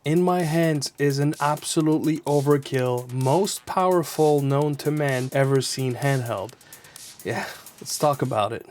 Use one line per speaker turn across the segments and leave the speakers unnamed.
In my hands is an absolutely overkill, most powerful known to man ever seen handheld. Yeah, let's talk about it.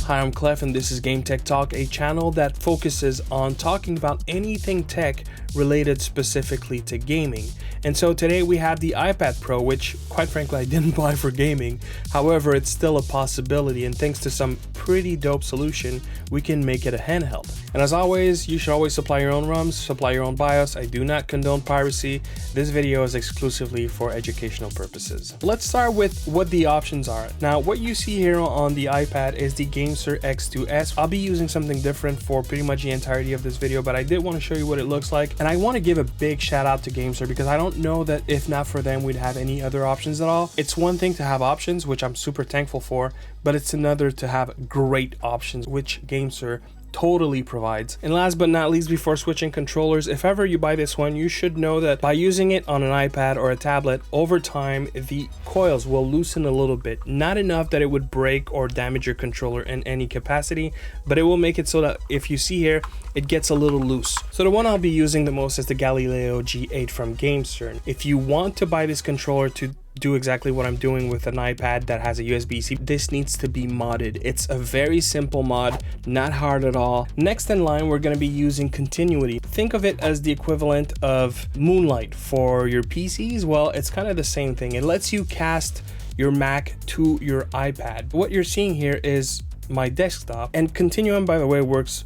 Hi, I'm Clef and this is gametechtalk, a channel that focuses on talking about anything tech related specifically to gaming. And so today we have the iPad Pro, which quite frankly I didn't buy for gaming. However, it's still a possibility, and thanks to some pretty dope solution, we can make it a handheld. And as always, you should always supply your own ROMs, supply your own BIOS. I do not condone piracy. This video is exclusively for educational purposes. Let's start with what the options are. Now, what you see here on the iPad is the Gamester X2S. I'll be using something different for pretty much the entirety of this video, but I did want to show you what it looks like. And I want to give a big shout out to Gamester because I don't know that if not for them, we'd have any other options at all. It's one thing to have options, which I'm super thankful for, but it's another to have great options, which Gamester totally provides. And last but not least, before switching controllers, if ever you buy this one, you should know that by using it on an iPad or a tablet, over time the coils will loosen a little bit. Not enough that it would break or damage your controller in any capacity, but it will make it so that if you see here, it gets a little loose. So the one I'll be using the most is the Galileo G8 from Gamester. If you want to buy this controller to do exactly what I'm doing with an iPad that has a USB-C, this needs to be modded. It's a very simple mod, not hard at all. Next in line, we're going to be using continuity. Think of it as the equivalent of Moonlight for your PCs. Well, it's kind of the same thing. It lets you cast your Mac to your iPad. What you're seeing here is my desktop, and Continuum, by the way, works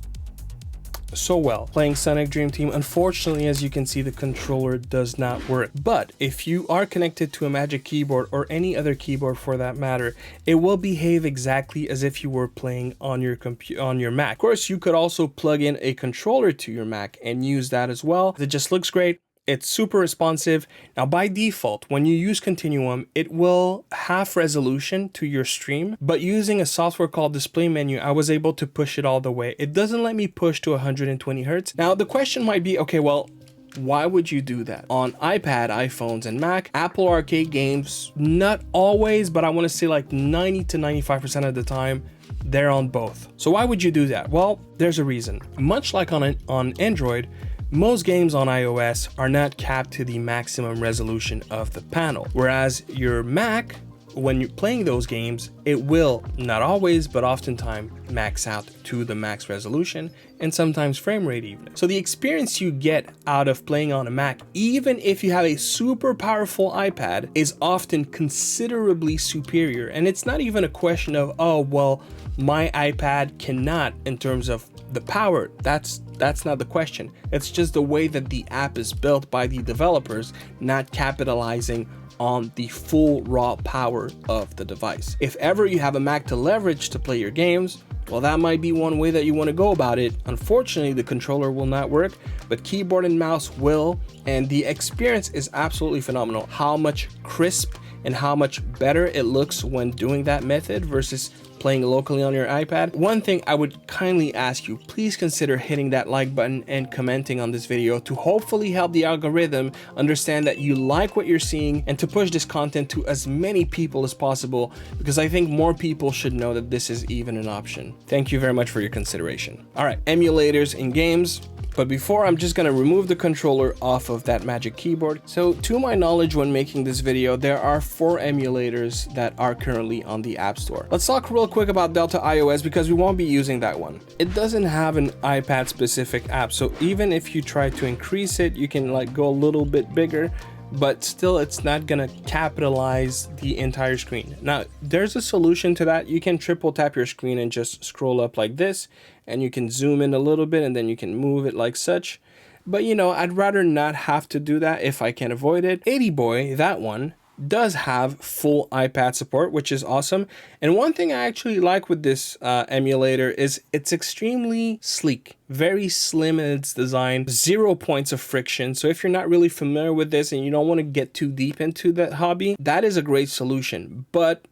so well. Playing Sonic Dream Team, unfortunately, as you can see, the controller does not work. But if you are connected to a Magic Keyboard or any other keyboard for that matter, it will behave exactly as if you were playing on your Mac. Of course, you could also plug in a controller to your Mac and use that as well. It just looks great. It's super responsive. Now, by default, when you use Continuum, it will have resolution to your stream, but using a software called Display Menu, I was able to push it all the way. It doesn't let me push to 120 Hertz. Now, the question might be, okay, well, why would you do that? On iPad, iPhones, and Mac, Apple Arcade games, not always, but I want to say like 90 to 95% of the time, they're on both. So why would you do that? Well, there's a reason. Much like on Android, most games on iOS are not capped to the maximum resolution of the panel, whereas your Mac, when you're playing those games, it will, not always, but oftentimes max out to the max resolution and sometimes frame rate even. So the experience you get out of playing on a Mac, even if you have a super powerful iPad, is often considerably superior. And it's not even a question of, oh, well, my iPad cannot in terms of the power. That's not the question. It's just the way that the app is built by the developers, not capitalizing on the full raw power of the device. If ever you have a Mac to leverage to play your games, well, that might be one way that you want to go about it. Unfortunately, the controller will not work, but keyboard and mouse will, and the experience is absolutely phenomenal. How much crisp and how much better it looks when doing that method versus playing locally on your iPad. One thing I would kindly ask you, please consider hitting that like button and commenting on this video to hopefully help the algorithm understand that you like what you're seeing and to push this content to as many people as possible, because I think more people should know that this is even an option. Thank you very much for your consideration. All right, emulators in games. But before, I'm just gonna remove the controller off of that Magic Keyboard. So to my knowledge, when making this video, there are 4 emulators that are currently on the App Store. Let's talk real quick about Delta iOS because we won't be using that one. It doesn't have an iPad specific app, so even if you try to increase it, you can like go a little bit bigger, but still it's not gonna capitalize the entire screen. Now, there's a solution to that. You can triple tap your screen and just scroll up like this, and you can zoom in a little bit and then you can move it like such. But you know, I'd rather not have to do that if I can avoid it. 80 Boy, that one, does have full iPad support, which is awesome. And one thing I actually like with this emulator is it's extremely sleek, very slim in its design, 0 points of friction. So if you're not really familiar with this and you don't want to get too deep into that hobby, that is a great solution. But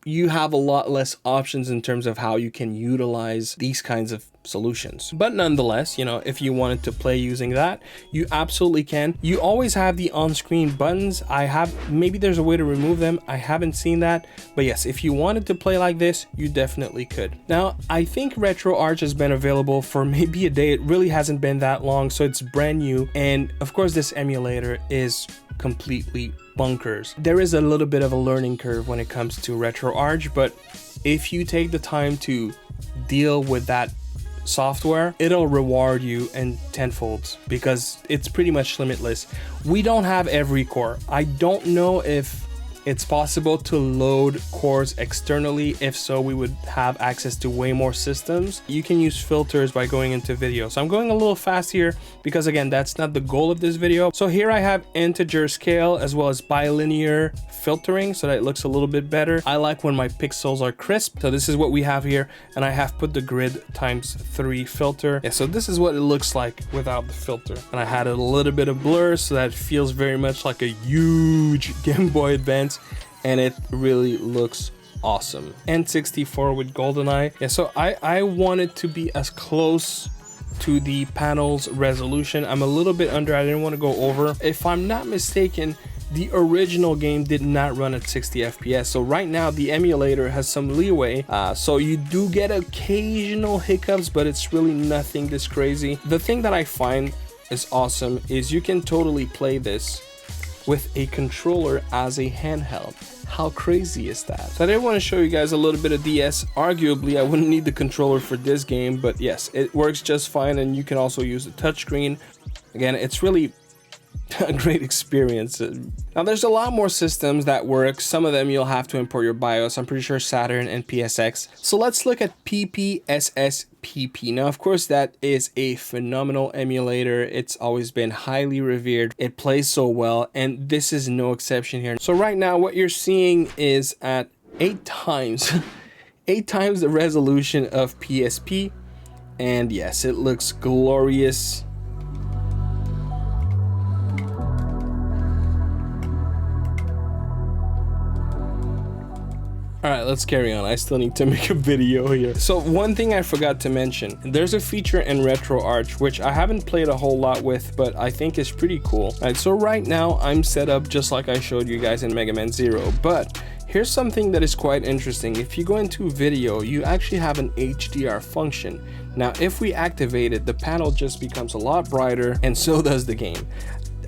you have a lot less options in terms of how you can utilize these kinds of solutions. But nonetheless, you know, if you wanted to play using that, you absolutely can. You always have the on-screen buttons. Maybe there's a way to remove them. I haven't seen that, but yes, if you wanted to play like this, you definitely could. Now, I think RetroArch has been available for maybe a day. It really hasn't been that long, so it's brand new. And of course, this emulator is completely bonkers. There is a little bit of a learning curve when it comes to RetroArch, but if you take the time to deal with that software, it'll reward you in tenfolds because it's pretty much limitless. We don't have every core. I don't know if it's possible to load cores externally. If so, we would have access to way more systems. You can use filters by going into video. So I'm going a little fast here because again, that's not the goal of this video. So here I have integer scale as well as bilinear filtering so that it looks a little bit better. I like when my pixels are crisp. So this is what we have here. And I have put the grid ×3 filter. Yeah, so this is what it looks like without the filter. And I had a little bit of blur so that it feels very much like a huge Game Boy Advance. And it really looks awesome. N64 with GoldenEye. Yeah, so I want it to be as close to the panel's resolution. I'm a little bit under, I didn't want to go over. If I'm not mistaken, the original game did not run at 60 FPS. So right now the emulator has some leeway. So you do get occasional hiccups, but it's really nothing this crazy. The thing that I find is awesome is you can totally play this with a controller as a handheld. How crazy is that? So I did want to show you guys a little bit of DS. Arguably, I wouldn't need the controller for this game, but yes, it works just fine, and you can also use the touchscreen. Again, it's really a great experience. Now there's a lot more systems that work. Some of them you'll have to import your BIOS. I'm pretty sure Saturn and PSX. So let's look at PPSSPP. Now, of course, that is a phenomenal emulator. It's always been highly revered. It plays so well, and this is no exception here. So right now, what you're seeing is at 8 times the resolution of PSP, and yes, it looks glorious. All right, let's carry on. I still need to make a video here. So one thing I forgot to mention, there's a feature in RetroArch, which I haven't played a whole lot with, but I think is pretty cool. All right, so right now I'm set up just like I showed you guys in Mega Man Zero, but here's something that is quite interesting. If you go into video, you actually have an HDR function. Now, if we activate it, the panel just becomes a lot brighter, and so does the game.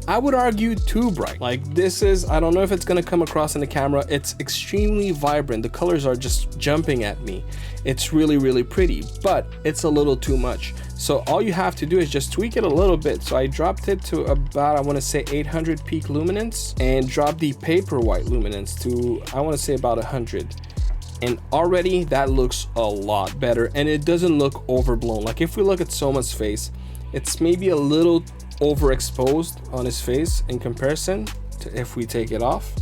I would argue too bright. Like this is, I don't know if it's gonna come across in the camera. It's extremely vibrant. The colors are just jumping at me. It's really, really pretty, but it's a little too much. So all you have to do is just tweak it a little bit. So I dropped it to about, I wanna say 800 peak luminance, and dropped the paper white luminance to, I wanna say about 100. And already that looks a lot better, and it doesn't look overblown. Like if we look at Soma's face, it's maybe a little overexposed on his face in comparison to if we take it off.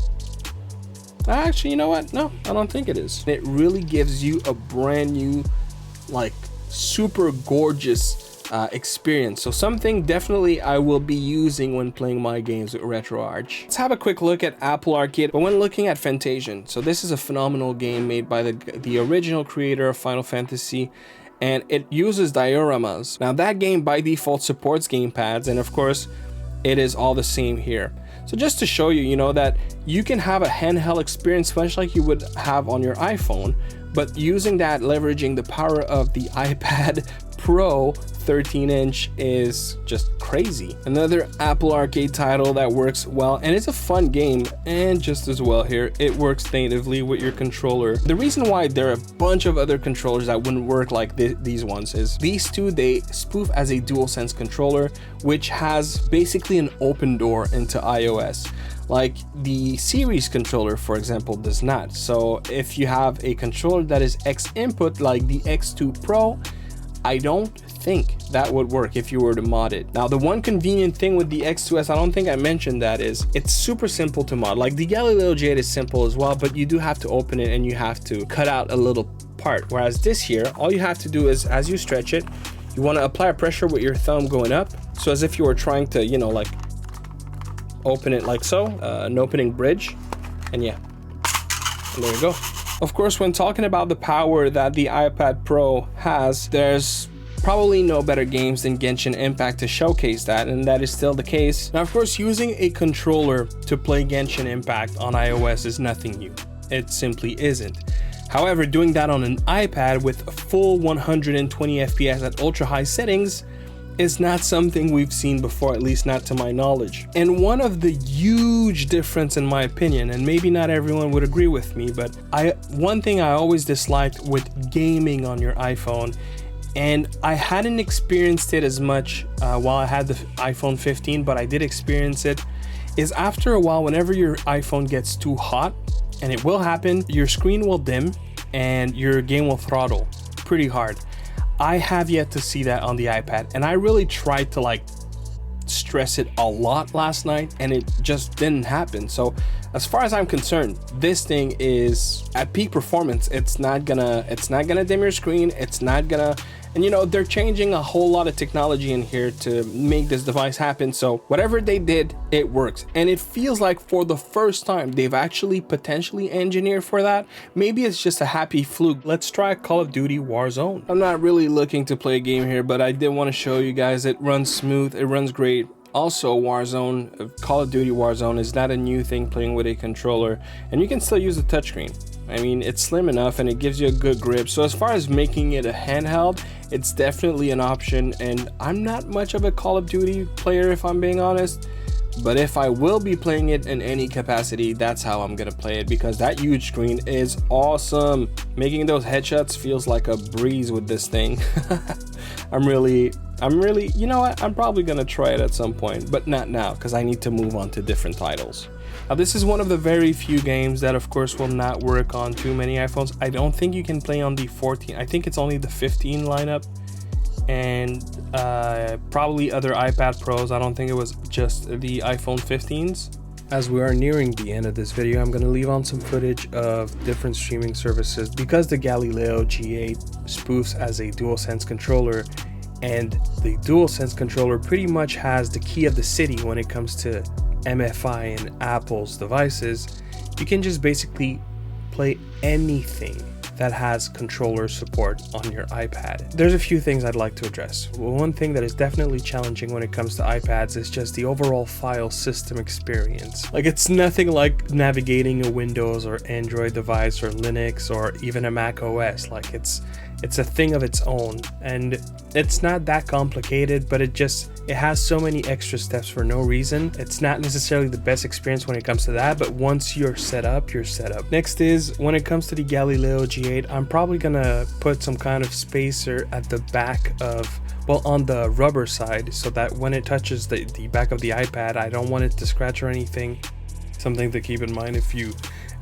Actually, you know what? No, I don't think it is. It really gives you a brand new, like super gorgeous experience. So something definitely I will be using when playing my games with RetroArch. Let's have a quick look at Apple Arcade. But when looking at Fantasian, so this is a phenomenal game made by the original creator of Final Fantasy, and it uses dioramas. Now that game by default supports gamepads, and of course it is all the same here. So just to show you, you know, that you can have a handheld experience much like you would have on your iPhone, but using that, leveraging the power of the iPad Pro 13-inch is just crazy. Another Apple Arcade title that works well, and it's a fun game, and just as well here, it works natively with your controller. The reason why there are a bunch of other controllers that wouldn't work like these ones is these two, they spoof as a DualSense controller, which has basically an open door into iOS. Like the series controller, for example, does not. So if you have a controller that is X input like the X2 Pro, I don't think that would work if you were to mod it. Now, the one convenient thing with the X2S, I don't think I mentioned that, is it's super simple to mod. Like the Galileo Jade is simple as well, but you do have to open it and you have to cut out a little part. Whereas this here, all you have to do is, as you stretch it, you want to apply pressure with your thumb going up. So as if you were trying to, you know, like open it like so, an opening bridge, and yeah, and there you go. Of course, when talking about the power that the iPad Pro has, there's probably no better games than Genshin Impact to showcase that, and that is still the case. Now, of course, using a controller to play Genshin Impact on iOS is nothing new. It simply isn't. However, doing that on an iPad with a full 120 FPS at ultra high settings is not something we've seen before, at least not to my knowledge. And one of the huge difference in my opinion, and maybe not everyone would agree with me, but one thing I always disliked with gaming on your iPhone, and I hadn't experienced it as much while I had the iPhone 15, but I did experience it, is after a while, whenever your iPhone gets too hot, and it will happen, your screen will dim and your game will throttle pretty hard. I have yet to see that on the iPad, and I really tried to like stress it a lot last night and it just didn't happen. So as far as I'm concerned, this thing is at peak performance. It's not gonna dim your screen. It's not gonna, and you know, they're changing a whole lot of technology in here to make this device happen. So whatever they did, it works. And it feels like for the first time, they've actually potentially engineered for that. Maybe it's just a happy fluke. Let's try Call of Duty Warzone. I'm not really looking to play a game here, but I did want to show you guys it runs smooth. It runs great. Also, Warzone, Call of Duty Warzone is not a new thing playing with a controller, and you can still use the touchscreen. I mean, it's slim enough and it gives you a good grip. So as far as making it a handheld, it's definitely an option. And I'm not much of a Call of Duty player, if I'm being honest, but if I will be playing it in any capacity, that's how I'm gonna play it, because that huge screen is awesome. Making those headshots feels like a breeze with this thing. I'm really, you know what, I'm probably gonna try it at some point, but not now, because I need to move on to different titles. Now, this is one of the very few games that of course will not work on too many iPhones. I don't think you can play on the 14, I think it's only the 15 lineup, and probably other iPad Pros. I don't think it was just the iPhone 15s. As we are nearing the end of this video, I'm going to leave on some footage of different streaming services, because the Galileo G8 spoofs as a DualSense controller, and the DualSense controller pretty much has the key of the city when it comes to MFI and Apple's devices. You can just basically play anything that has controller support on your iPad. There's a few things I'd like to address. Well, one thing that is definitely challenging when it comes to iPads is just the overall file system experience. Like, it's nothing like navigating a Windows or Android device or Linux or even a Mac OS. Like, it's a thing of its own, and it's not that complicated, but it has so many extra steps for no reason. It's not necessarily the best experience when it comes to that, but once you're set up, you're set up. Next is, when it comes to the Galileo G8, I'm probably gonna put some kind of spacer at the back of, well, on the rubber side, so that when it touches the back of the iPad, I don't want it to scratch or anything. Something to keep in mind if you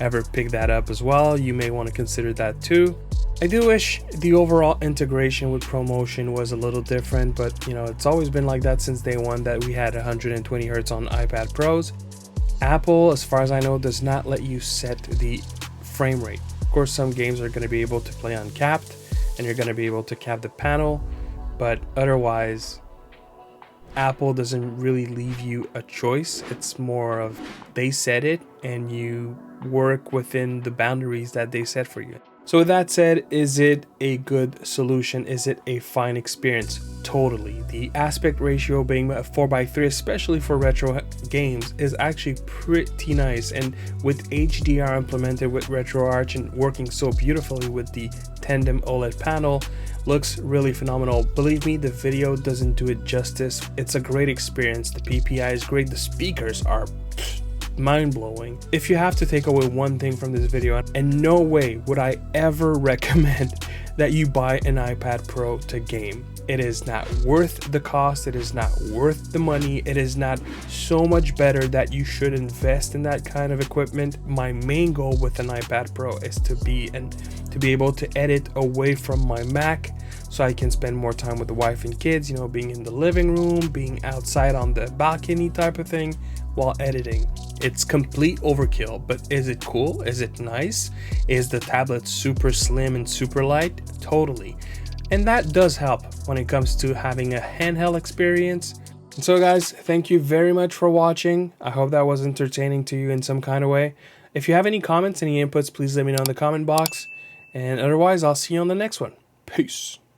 ever pick that up as well. You may want to consider that too. I do wish the overall integration with ProMotion was a little different, but you know, it's always been like that since day one that we had 120 Hz on iPad Pros. Apple, as far as I know, does not let you set the frame rate. Of course, some games are going to be able to play uncapped, and you're going to be able to cap the panel, but otherwise, Apple doesn't really leave you a choice. It's more of they set it and you work within the boundaries that they set for you. So with that said, is it a good solution? Is it a fine experience? Totally. The aspect ratio being 4:3, especially for retro games, is actually pretty nice. And with HDR implemented with RetroArch and working so beautifully with the tandem OLED panel, looks really phenomenal. Believe me, the video doesn't do it justice. It's a great experience. The PPI is great. The speakers are mind-blowing. If you have to take away one thing from this video, and no way would I ever recommend that you buy an iPad Pro to game. It is not worth the cost. It is not worth the money. It is not so much better that you should invest in that kind of equipment. My main goal with an iPad Pro is to be able to edit away from my Mac, so I can spend more time with the wife and kids, you know, being in the living room, being outside on the balcony type of thing while editing. It's complete overkill, but is it cool? Is it nice? Is the tablet super slim and super light? Totally. And that does help when it comes to having a handheld experience. And so guys, thank you very much for watching. I hope that was entertaining to you in some kind of way. If you have any comments, any inputs, please let me know in the comment box. And otherwise, I'll see you on the next one. Peace.